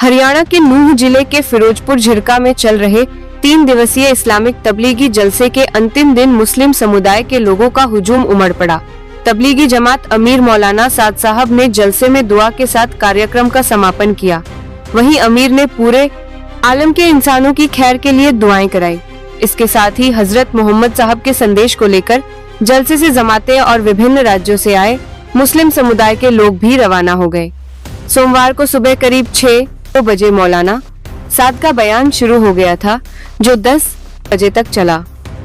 हरियाणा के नूंह जिले के फिरोजपुर झिरका में चल रहे 3 दिवसीय इस्लामिक तबलीगी जलसे के अंतिम दिन मुस्लिम समुदाय के लोगों का हुजूम उमड़ पड़ा। तबलीगी जमात अमीर मौलाना साद साहब ने जलसे में दुआ के साथ कार्यक्रम का समापन किया। वहीं अमीर ने पूरे आलम के इंसानों की खैर के लिए दुआएं कराई। इसके साथ ही हजरत मोहम्मद साहब के संदेश को लेकर जलसे से जमातें और विभिन्न राज्यों से आए मुस्लिम समुदाय के लोग भी रवाना हो गए। सोमवार को सुबह करीब 6 बजे मौलाना साद का बयान शुरू हो गया था, जो 10 बजे तक चला।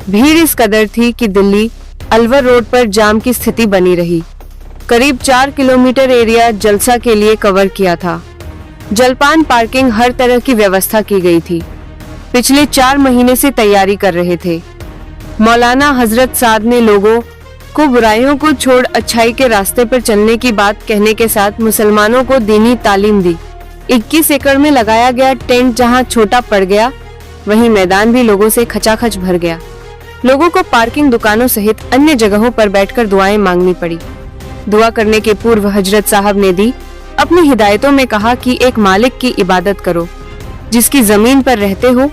भीड़ इस कदर थी कि दिल्ली अलवर रोड पर जाम की स्थिति बनी रही। करीब 4 किलोमीटर एरिया जलसा के लिए कवर किया था। जलपान, पार्किंग, हर तरह की व्यवस्था की गई थी। पिछले 4 महीने से तैयारी कर रहे थे। मौलाना हजरत साद ने लोगों को बुराइयों को छोड़ अच्छाई के रास्ते पर चलने की बात कहने के साथ मुसलमानों को दीनी तालीम दी। 21 एकड़ में लगाया गया टेंट जहां छोटा पड़ गया, वहीं मैदान भी लोगों से खचाखच भर गया। लोगों को पार्किंग, दुकानों सहित अन्य जगहों पर बैठकर दुआएं मांगनी पड़ी। दुआ करने के पूर्व हजरत साहब ने दी अपनी हिदायतों में कहा कि एक मालिक की इबादत करो, जिसकी जमीन पर रहते हो,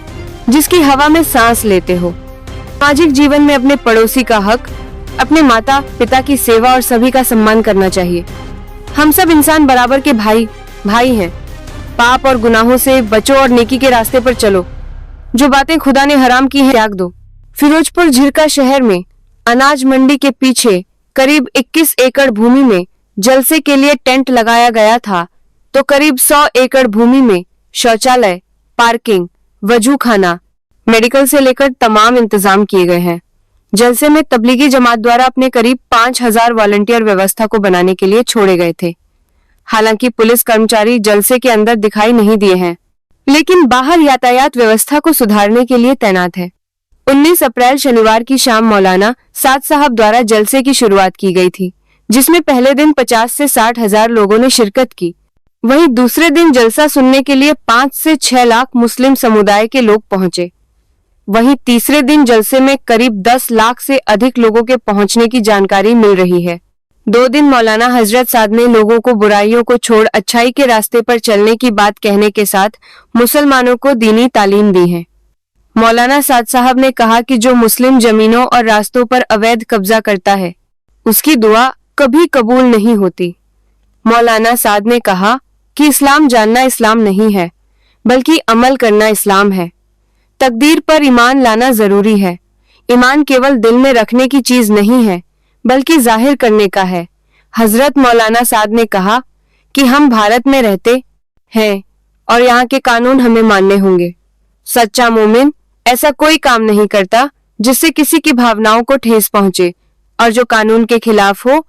जिसकी हवा में सांस लेते हो। सामाजिक जीवन में अपने पड़ोसी का हक, अपने माता पिता की सेवा और सभी का सम्मान करना चाहिए। हम सब इंसान बराबर के भाई हैं। पाप और गुनाहों से बचो और नेकी के रास्ते पर चलो। जो बातें खुदा ने हराम की हैं त्याग दो। फिरोजपुर झिरका शहर में अनाज मंडी के पीछे करीब 21 एकड़ भूमि में जलसे के लिए टेंट लगाया गया था, तो करीब 100 एकड़ भूमि में शौचालय, पार्किंग, वजूखाना, मेडिकल से लेकर तमाम इंतजाम किए गए हैं। जलसे में तबलीगी जमात द्वारा अपने करीब 5000 वॉलंटियर व्यवस्था को बनाने के लिए छोड़े गए थे। हालांकि पुलिस कर्मचारी जलसे के अंदर दिखाई नहीं दिए हैं, लेकिन बाहर यातायात व्यवस्था को सुधारने के लिए तैनात है। 19 अप्रैल शनिवार की शाम मौलाना साद साहब द्वारा जलसे की शुरुआत की गई थी, जिसमें पहले दिन 50 से 60 हजार लोगों ने शिरकत की। वहीं दूसरे दिन जलसा सुनने के लिए 5 से 6 लाख मुस्लिम समुदाय के लोग पहुंचे। वहीं तीसरे दिन जलसे में करीब 10 लाख से अधिक लोगों के पहुंचने की जानकारी मिल रही है। 2 दिन मौलाना हजरत साद ने लोगों को बुराइयों को छोड़ अच्छाई के रास्ते पर चलने की बात कहने के साथ मुसलमानों को दीनी तालीम दी है। मौलाना साद साहब ने कहा कि जो मुस्लिम जमीनों और रास्तों पर अवैध कब्जा करता है, उसकी दुआ कभी कबूल नहीं होती। मौलाना साद ने कहा कि इस्लाम जानना इस्लाम नहीं है, बल्कि अमल करना इस्लाम है। तकदीर पर ईमान लाना जरूरी है। ईमान केवल दिल में रखने की चीज नहीं है, बल्कि जाहिर करने का है। हजरत मौलाना साद ने कहा कि हम भारत में रहते हैं और यहाँ के कानून हमें मानने होंगे। सच्चा मोमिन ऐसा कोई काम नहीं करता जिससे किसी की भावनाओं को ठेस पहुंचे, और जो कानून के खिलाफ हो